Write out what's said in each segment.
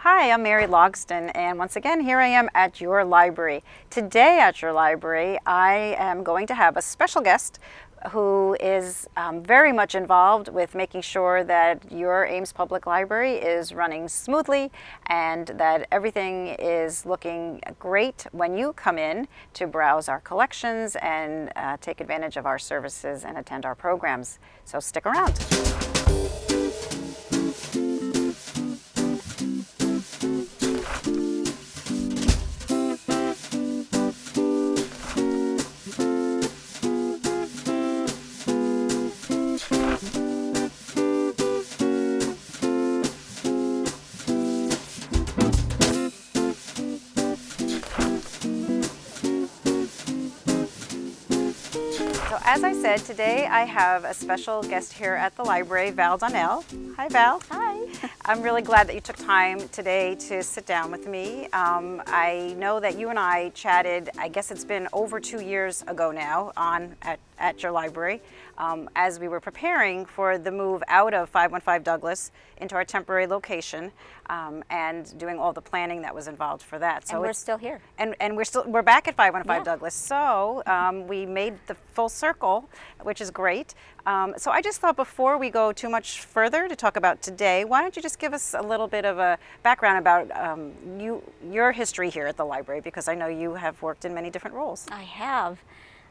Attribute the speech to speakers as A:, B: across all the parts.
A: Hi, I'm Mary Logston, and once again, here I am at your library. Today at your library, I am going to have a special guest who is very much involved with making sure that your Ames Public Library is running smoothly and that everything is looking great when you come in to browse our collections and take advantage of our services and attend our programs. So stick around. So as I said, today I have a special guest here at the library, Val Donnell. Hi, Val.
B: Hi.
A: I'm really glad that you took time today to sit down with me. I know that you and I chatted, I guess it's been over 2 years ago now, at your library, as we were preparing for the move out of 515 Douglas into our temporary location, and doing all the planning that was involved for that.
B: So we're still here.
A: And we're back at 515
B: Yeah.
A: Douglas. So we made the full circle, which is great. So I just thought before we go too much further to talk about today, why don't you just give us a little bit of a background about your history here at the library, because I know you have worked in many different roles.
B: I have.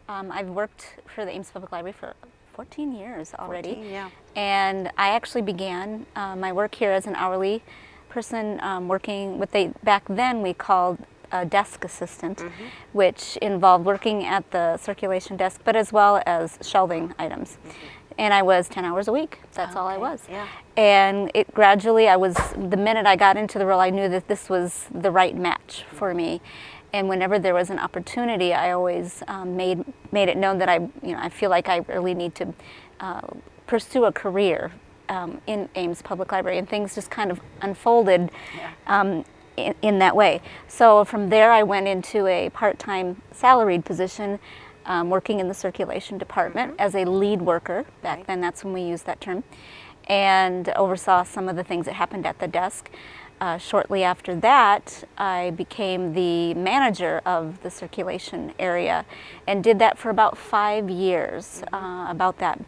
B: I've worked for the Ames Public Library for 14 years already.
A: 14, yeah.
B: And I actually began my work here as an hourly person, working with back then we called a desk assistant, which involved working at the circulation desk, but as well as shelving items. And I was 10 hours a week. That's all I was.
A: Yeah.
B: And it gradually, the minute I got into the role, I knew that this was the right match for me. And whenever there was an opportunity, I always made it known that I feel like I really need to pursue a career in Ames Public Library, and things just kind of unfolded in that way. So from there, I went into a part-time salaried position, working in the circulation department as a lead worker. Back then, that's when we used that term, and oversaw some of the things that happened at the desk. Shortly after that, I became the manager of the circulation area and did that for about 5 years, about that,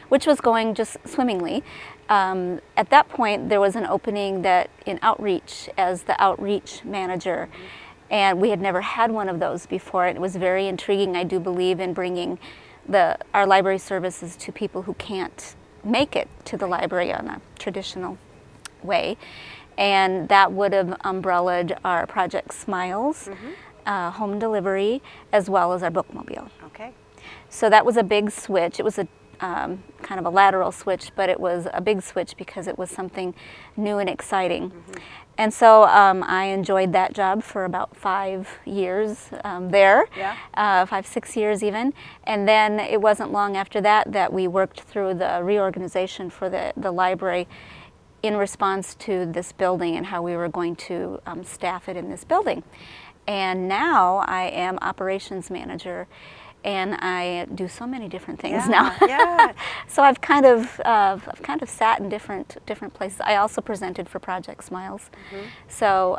B: which was going just swimmingly. At that point, there was an opening in outreach as the outreach manager, and we had never had one of those before. It was very intriguing. I do believe in bringing our library services to people who can't make it to the library on a traditional way. And that would have umbrellaed our Project Smiles, home delivery, as well as our bookmobile.
A: Okay.
B: So that was a big switch. It was a kind of a lateral switch, but it was a big switch because it was something new and exciting. And so I enjoyed that job for about 5 years there, 5, 6 years even. And then it wasn't long after that we worked through the reorganization for the library in response to this building and how we were going to staff it in this building. And now I am operations manager, and I do so many different things now.
A: Yeah.
B: So I've kind of sat in different places. I also presented for Project Smiles. So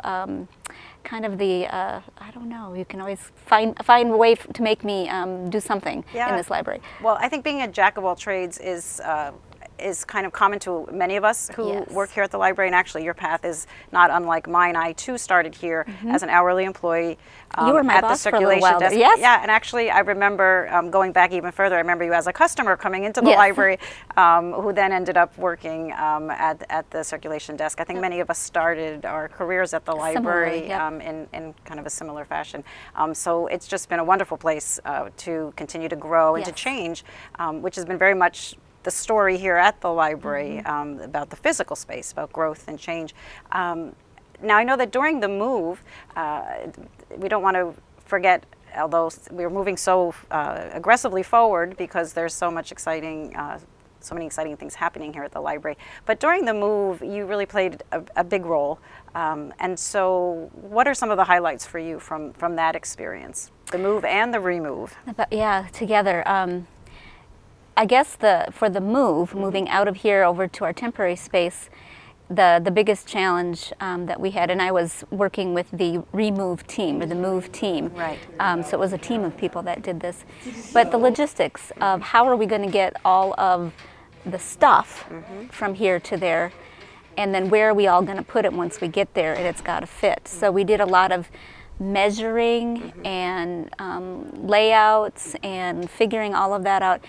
B: kind of I don't know, you can always find a way to make me do something in this library.
A: Well, I think being a jack of all trades is kind of common to many of us who work here at the library, and actually your path is not unlike mine. I too started here as an hourly employee
B: you were my
A: at
B: boss
A: the circulation
B: for a little while
A: desk.
B: Yes.
A: Yeah, and actually I remember going back even further, I remember you as a customer coming into the library, who then ended up working at the circulation desk. I think many of us started our careers at the library in kind of a similar fashion. So it's just been a wonderful place to continue to grow and to change, which has been very much the story here at the library, about the physical space, about growth and change. Now I know that during the move, we don't want to forget, although we're moving so aggressively forward because there's so many exciting things happening here at the library. But during the move, you really played a big role. And so what are some of the highlights for you from that experience, the move and the remove?
B: Yeah, together. I guess for the moving out of here over to our temporary space, the biggest challenge that we had, and I was working with the remove team or the move team.
A: Right.
B: So it was a team of people that did this. But the logistics of how are we going to get all of the stuff from here to there, and then where are we all going to put it once we get there, and it's got to fit. So we did a lot of measuring and layouts and figuring all of that out.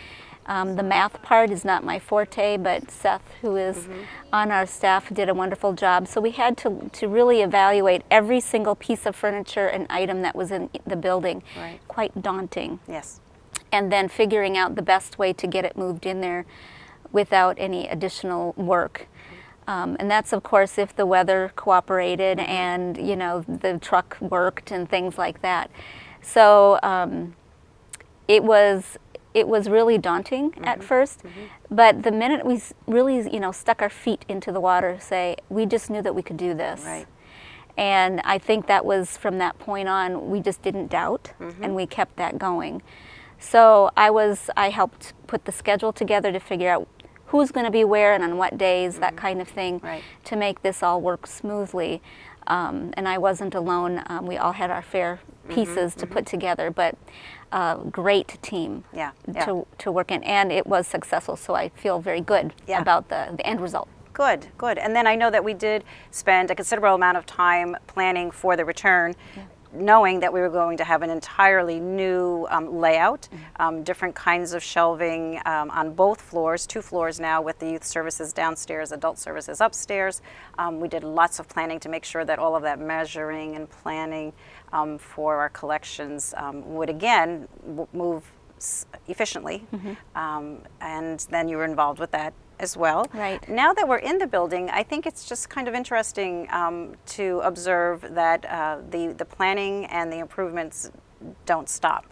B: The math part is not my forte, but Seth, who is on our staff, did a wonderful job. So we had to really evaluate every single piece of furniture and item that was in the building.
A: Right.
B: Quite daunting.
A: Yes.
B: And then figuring out the best way to get it moved in there without any additional work. And that's, of course, if the weather cooperated and, you know, the truck worked and things like that. So it was really daunting at first, but the minute we really, you know, stuck our feet into the water, we just knew that we could do this.
A: Right.
B: And I think that was from that point on, we just didn't doubt, and we kept that going. So I helped put the schedule together to figure out who's going to be where and on what days, that kind of thing,
A: Right.
B: to make this all work smoothly. And I wasn't alone. We all had our fair pieces to put together, but great team to work in, and it was successful, so I feel very good about the end result.
A: Good, good. And then I know that we did spend a considerable amount of time planning for the return, knowing that we were going to have an entirely new layout, different kinds of shelving on both floors, 2 floors now with the youth services downstairs, adult services upstairs. We did lots of planning to make sure that all of that measuring and planning for our collections would again move efficiently. And then you were involved with that as well.
B: Right.
A: Now that we're in the building, I think it's just kind of interesting to observe that the planning and the improvements don't stop.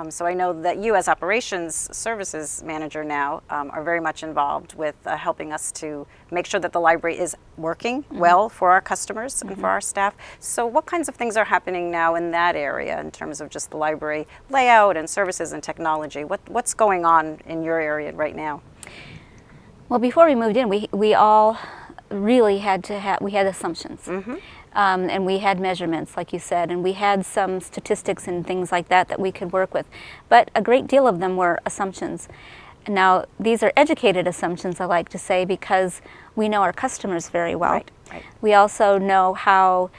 A: So I know that you as operations services manager now are very much involved with helping us to make sure that the library is working well for our customers and for our staff. So what kinds of things are happening now in that area in terms of just the library layout and services and technology? What's going on in your area right now?
B: Well, before we moved in, we all really had assumptions. And we had measurements, like you said, and we had some statistics and things like that we could work with. But a great deal of them were assumptions. Now, these are educated assumptions, I like to say, because we know our customers very well.
A: Right, right.
B: We also know how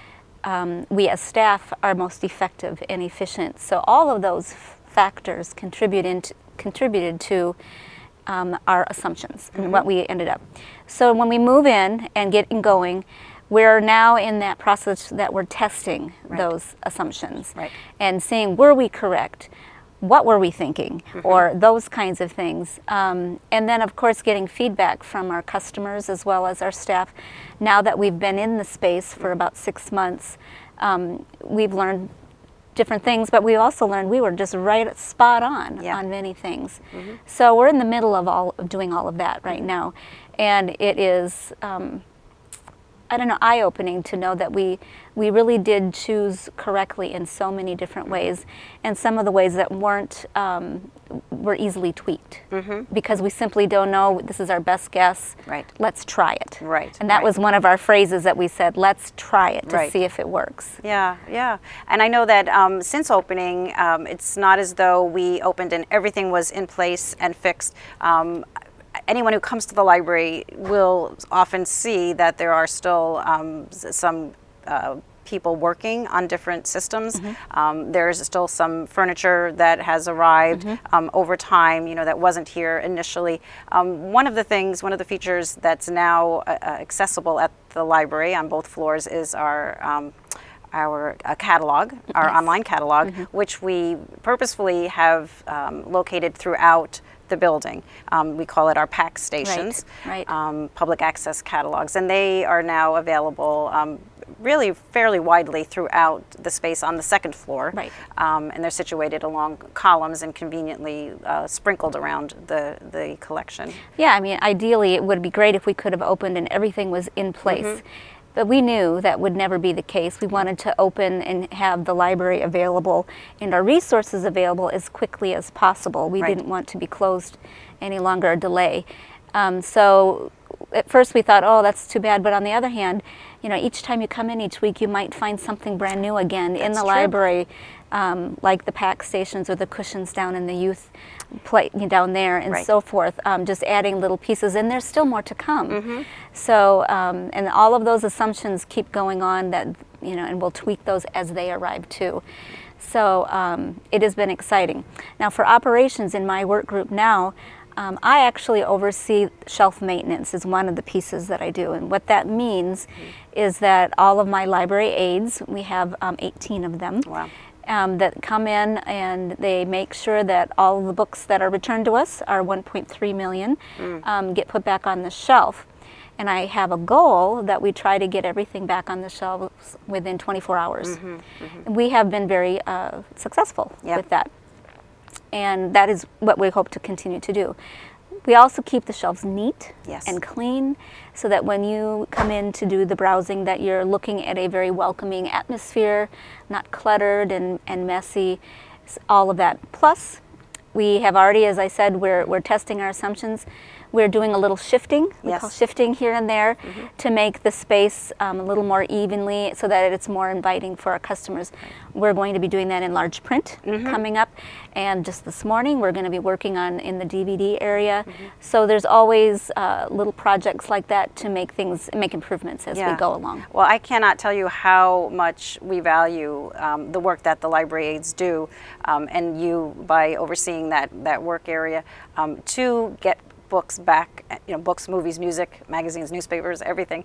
B: we as staff are most effective and efficient. So all of those factors contributed to our assumptions and what we ended up. So when we move in and get going, we're now in that process that we're testing those assumptions and seeing, were we correct? What were we thinking? Or those kinds of things. And then, of course, getting feedback from our customers as well as our staff. Now that we've been in the space for about 6 months, we've learned different things, but we also learned we were just right spot on many things. So we're in the middle of doing all of that right now. And it is, I don't know, eye-opening to know that we really did choose correctly in so many different ways, and some of the ways that weren't were easily tweaked because we simply don't know. This is our best guess. Right. Let's try it. Right. And that was one of our phrases that we said. Let's try it to see if it works.
A: Yeah, yeah. And I know that since opening, it's not as though we opened and everything was in place and fixed. Anyone who comes to the library will often see that there are still some people working on different systems. There's still some furniture that has arrived over time, you know, that wasn't here initially. One of the features that's now accessible at the library on both floors is our catalog, our online catalog, which we purposefully have located throughout the building. We call it our PAC stations, public access catalogs, and they are now available really fairly widely throughout the space on the second floor. And they're situated along columns and conveniently sprinkled around the collection.
B: Yeah, I mean, ideally it would be great if we could have opened and everything was in place. But we knew that would never be the case. We wanted to open and have the library available and our resources available as quickly as possible. We didn't want to be closed any longer or delay. So at first we thought, oh, that's too bad. But on the other hand, you know, each time you come in each week, you might find something brand new again in the library, like the pack stations or the cushions down in the youth play down there and so forth. Just adding little pieces, and there's still more to come. So, and all of those assumptions keep going on that, you know, and we'll tweak those as they arrive too. So it has been exciting. Now for operations in my work group now, I actually oversee shelf maintenance is one of the pieces that I do. And what that means is that all of my library aides, we have 18 of them, that come in and they make sure that all of the books that are returned to us, our 1.3 million, get put back on the shelf. And I have a goal that we try to get everything back on the shelves within 24 hours. We have been very successful with that. And that is what we hope to continue to do. We also keep the shelves neat and clean so that when you come in to do the browsing that you're looking at a very welcoming atmosphere, not cluttered and messy, all of that. Plus, we have already, as I said, we're testing our assumptions. We're doing a little shifting, we call shifting here and there, to make the space a little more evenly so that it's more inviting for our customers. We're going to be doing that in large print coming up. And just this morning, we're going to be working on in the DVD area. So there's always little projects like that to make improvements as we go along.
A: Well, I cannot tell you how much we value the work that the library aides do, and you by overseeing that work area to get books back, you know, books, movies, music, magazines, newspapers, everything,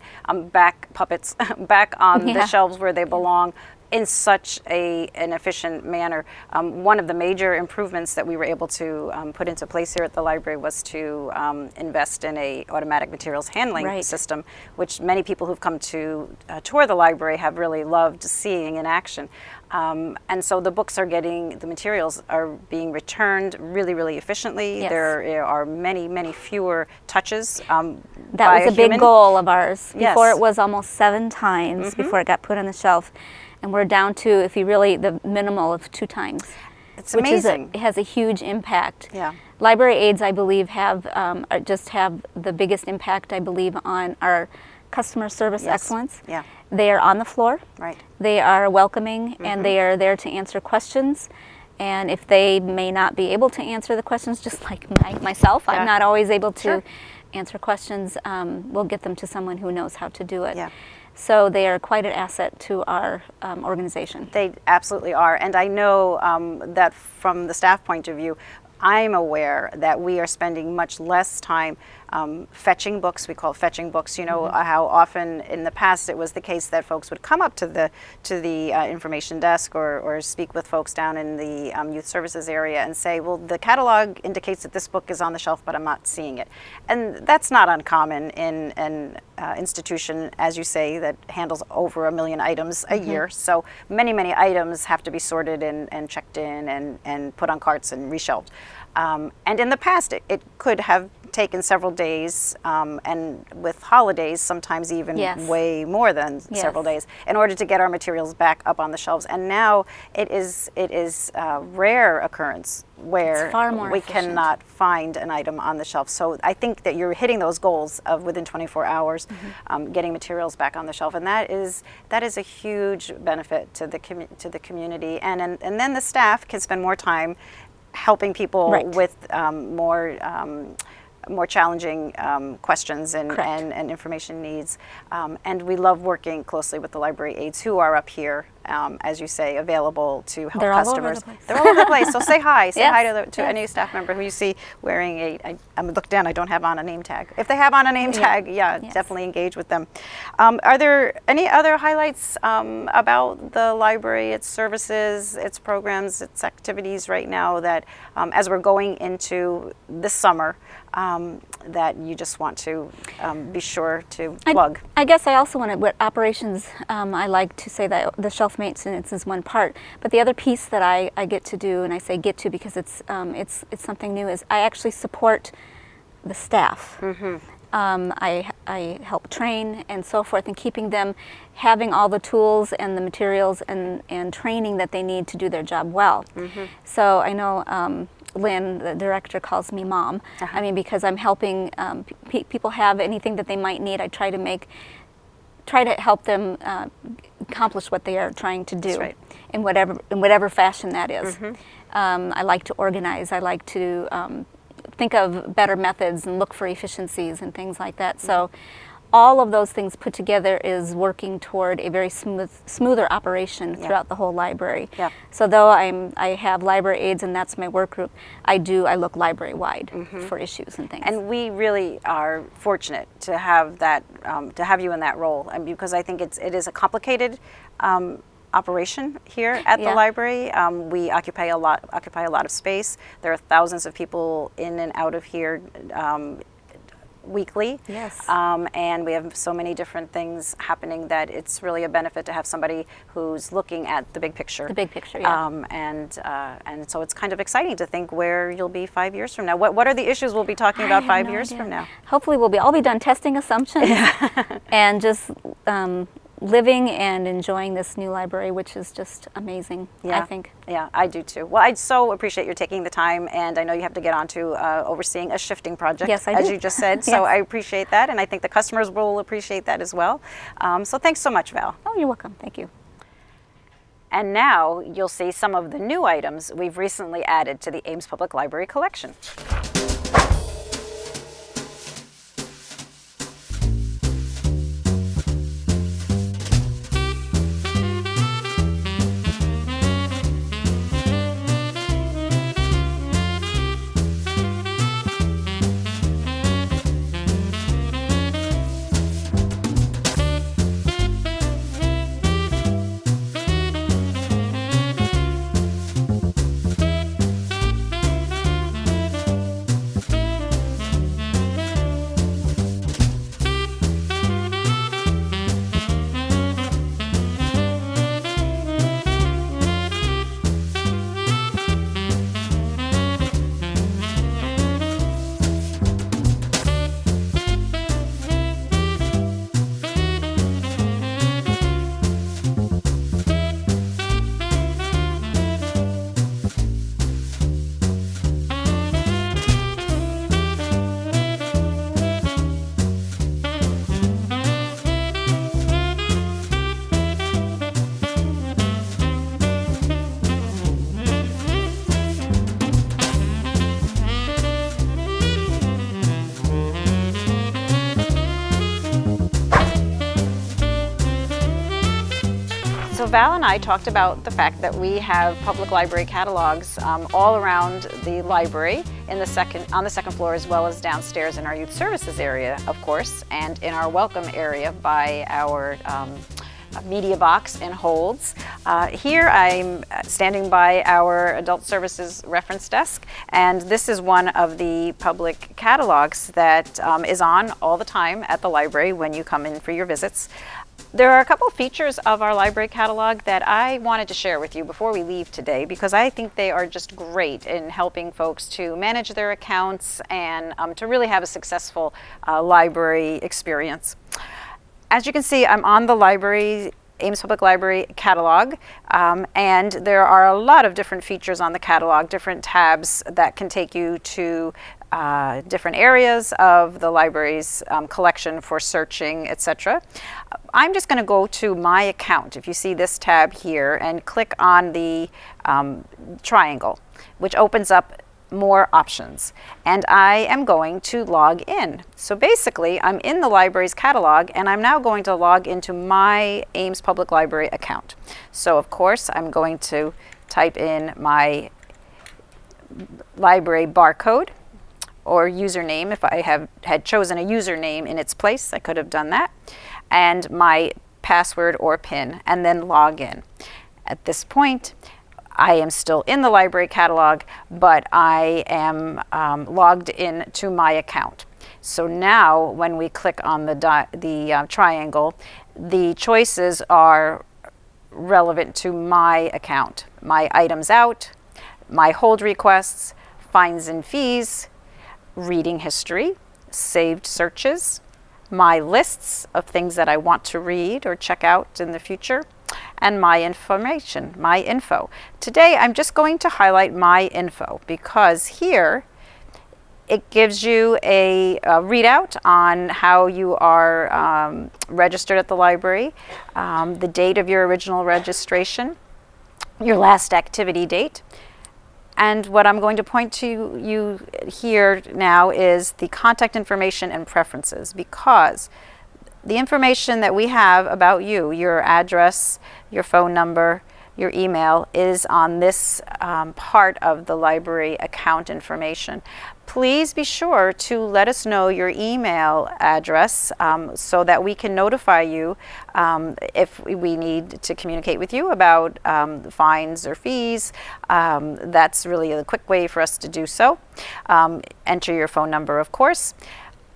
A: back, puppets, back on the shelves where they belong in such an efficient manner. One of the major improvements that we were able to put into place here at the library was to invest in a automatic materials handling system, which many people who've come to tour the library have really loved seeing in action. And so the books are the materials are being returned really, really efficiently. There are many, many fewer touches
B: That was a big goal of ours. Before it was almost 7 times before it got put on the shelf. And we're down to, if you really, the minimal of 2 times.
A: It's amazing.
B: It has a huge impact. Library aides, I believe, have the biggest impact, I believe, on our customer service excellence. They are on the floor. They are welcoming, and they are there to answer questions. And if they may not be able to answer the questions, just like myself, I'm not always able to answer questions, we'll get them to someone who knows how to do it. So they are quite an asset to our organization.
A: They absolutely are. And I know that from the staff point of view, I'm aware that we are spending much less time fetching books. We call it fetching books. You know how often in the past it was the case that folks would come up to the information desk or speak with folks down in the youth services area and say, well, the catalog indicates that this book is on the shelf, but I'm not seeing it. And that's not uncommon in an institution, as you say, that handles over 1 million items a year. So many, many items have to be sorted and checked in and put on carts and reshelved. And in the past, it could have taken several days, and with holidays, sometimes even way more than several days, in order to get our materials back up on the shelves. And now it is a rare occurrence where we cannot find an item on the shelf. So I think that you're hitting those goals of within 24 hours, getting materials back on the shelf, and that is a huge benefit to the community. And then the staff can spend more time helping people with more challenging questions and information needs. And we love working closely with the library aides who are up here, as you say, available to help customers. They're all over the place. So say hi. Say hi to any staff member who you see wearing I'm look down, I don't have on a name tag. If they have on a name tag, definitely engage with them. Are there any other highlights about the library, its services, its programs, its activities right now that, as we're going into this summer, that you just want to be sure to plug? I
B: guess I also want to, with operations, I like to say that the shelf maintenance is one part, but the other piece that I get to do, and I say get to because it's something new, is I actually support the staff. I help train and so forth, and keeping them having all the tools and the materials and training that they need to do their job well. So I know Lynn, the director, calls me mom. I mean, because I'm helping people have anything that they might need. I try to help them accomplish what they are trying to do.
A: That's right.
B: In whatever fashion that is. I like to organize. I like to think of better methods and look for efficiencies and things like that. So all of those things put together is working toward a very smoother operation throughout the whole library.
A: Yeah.
B: So though I have library aides and that's my work group, I look library wide for issues and things.
A: And we really are fortunate to have that, to have you in that role, and because I think it is a complicated operation here at the library. We occupy a lot of space. There are thousands of people in and out of here weekly.
B: Yes.
A: And we have so many different things happening that it's really a benefit to have somebody who's looking at the big picture.
B: The big picture, yeah.
A: And so it's kind of exciting to think where you'll be 5 years from now. What are the issues we'll be talking about 5 years from now?
B: Hopefully I'll be done testing assumptions and just living and enjoying this new library, which is just amazing, I think.
A: Yeah, I do too. Well, I so appreciate you taking the time, and I know you have to get on to overseeing a shifting project,
B: yes, I
A: as
B: do.
A: you just said, so I appreciate that, and I think the customers will appreciate that as well. So thanks so much, Val.
B: Oh, you're welcome. Thank you.
A: And now you'll see some of the new items we've recently added to the Ames Public Library collection. So Val and I talked about the fact that we have public library catalogs all around the library on the second floor, as well as downstairs in our youth services area, of course, and in our welcome area by our media box and holds. Here I'm standing by our adult services reference desk, and this is one of the public catalogs that is on all the time at the library when you come in for your visits. There are a couple features of our library catalog that I wanted to share with you before we leave today, because I think they are just great in helping folks to manage their accounts and to really have a successful library experience. As you can see, I'm on the Ames Public Library catalog, and there are a lot of different features on the catalog, different tabs that can take you to different areas of the library's collection for searching, etc. I'm just going to go to my account, if you see this tab here, and click on the triangle, which opens up more options, and I am going to log in. So basically I'm in the library's catalog, and I'm now going to log into my Ames Public Library account. So of course I'm going to type in my library barcode or username. If I had chosen a username in its place, I could have done that, and my password or PIN, and then log in. At this point, I am still in the library catalog, but I am logged in to my account. So now when we click on the triangle, the choices are relevant to my account. My items out, my hold requests, fines and fees, reading history, saved searches, my lists of things that I want to read or check out in the future, and My Information, My Info. Today I'm just going to highlight My Info because here it gives you a readout on how you are registered at the library, the date of your original registration, your last activity date. And what I'm going to point to you here now is the contact information and preferences, because the information that we have about you, your address, your phone number, your email, is on this part of the library account information. Please be sure to let us know your email address so that we can notify you if we need to communicate with you about fines or fees. That's really a quick way for us to do so. Enter your phone number, of course.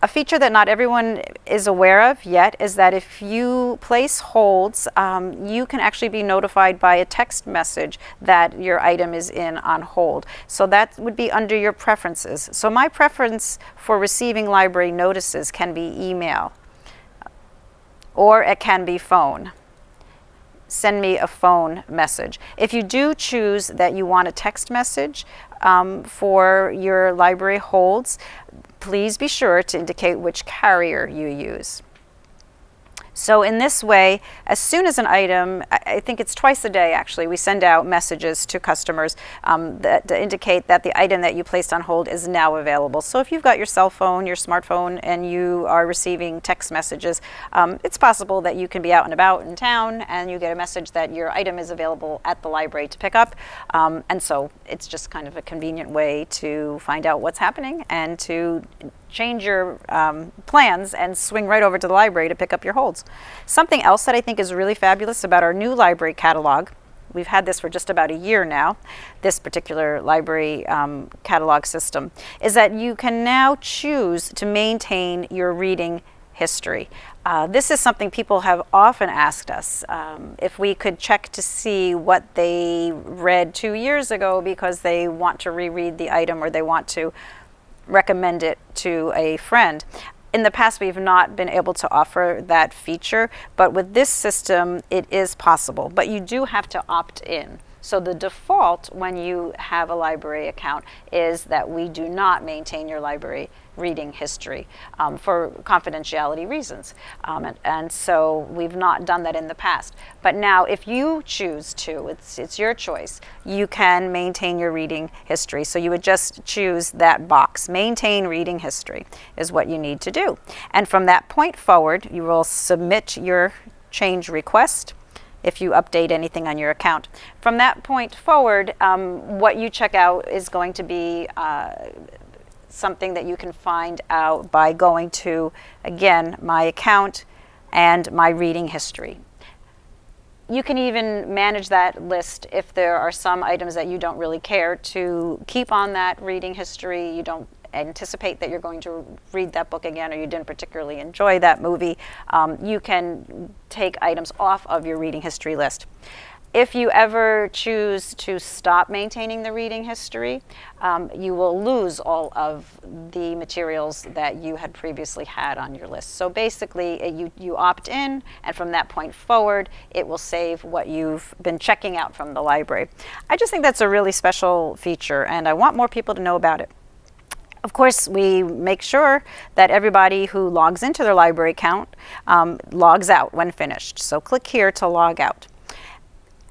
A: A feature that not everyone is aware of yet is that if you place holds, you can actually be notified by a text message that your item is on hold. So that would be under your preferences. So my preference for receiving library notices can be email, or it can be phone. Send me a phone message. If you do choose that you want a text message for your library holds, please be sure to indicate which carrier you use. So in this way, as soon as an item, I think it's twice a day actually, we send out messages to customers that indicate that the item that you placed on hold is now available. So if you've got your cell phone, your smartphone, and you are receiving text messages, it's possible that you can be out and about in town and you get a message that your item is available at the library to pick up. And so it's just kind of a convenient way to find out what's happening and to change your plans and swing right over to the library to pick up your holds. Something else that I think is really fabulous about our new library catalog, we've had this for just about a year now, this particular library catalog system, is that you can now choose to maintain your reading history. This is something people have often asked us if we could check to see what they read 2 years ago because they want to reread the item or they want to recommend it to a friend. In the past, we've not been able to offer that feature, but with this system, it is possible. But you do have to opt in. So the default when you have a library account is that we do not maintain your library reading history for confidentiality reasons. And so we've not done that in the past. But now if you choose to, it's your choice, you can maintain your reading history. So you would just choose that box. Maintain reading history is what you need to do. And from that point forward, you will submit your change request if you update anything on your account. From that point forward, what you check out is going to be something that you can find out by going to, again, my account and my reading history. You can even manage that list if there are some items that you don't really care to keep on that reading history. You don't anticipate that you're going to read that book again, or you didn't particularly enjoy that movie. You can take items off of your reading history list. If you ever choose to stop maintaining the reading history, you will lose all of the materials that you had previously had on your list. So basically, you opt in, and from that point forward, it will save what you've been checking out from the library. I just think that's a really special feature, and I want more people to know about it. Of course, we make sure that everybody who logs into their library account logs out when finished. So click here to log out.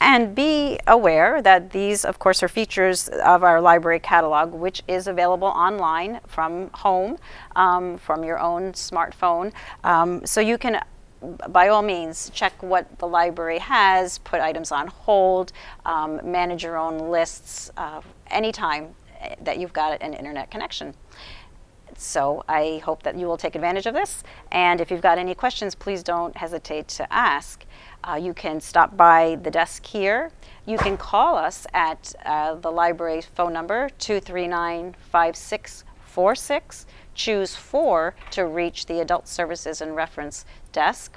A: And be aware that these, of course, are features of our library catalog, which is available online from home, from your own smartphone. So you can, by all means, check what the library has, put items on hold, manage your own lists anytime that you've got an internet connection. So I hope that you will take advantage of this. And if you've got any questions, please don't hesitate to ask. You can stop by the desk here. You can call us at the library phone number 239-5646. Choose 4 to reach the Adult Services and Reference Desk.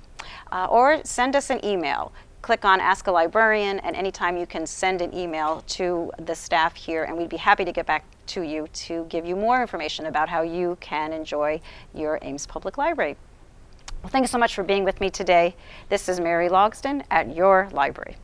A: Or send us an email. Click on Ask a Librarian, and anytime you can send an email to the staff here, and we'd be happy to get back to you to give you more information about how you can enjoy your Ames Public Library. Well, thank you so much for being with me today. This is Mary Logsdon at your library.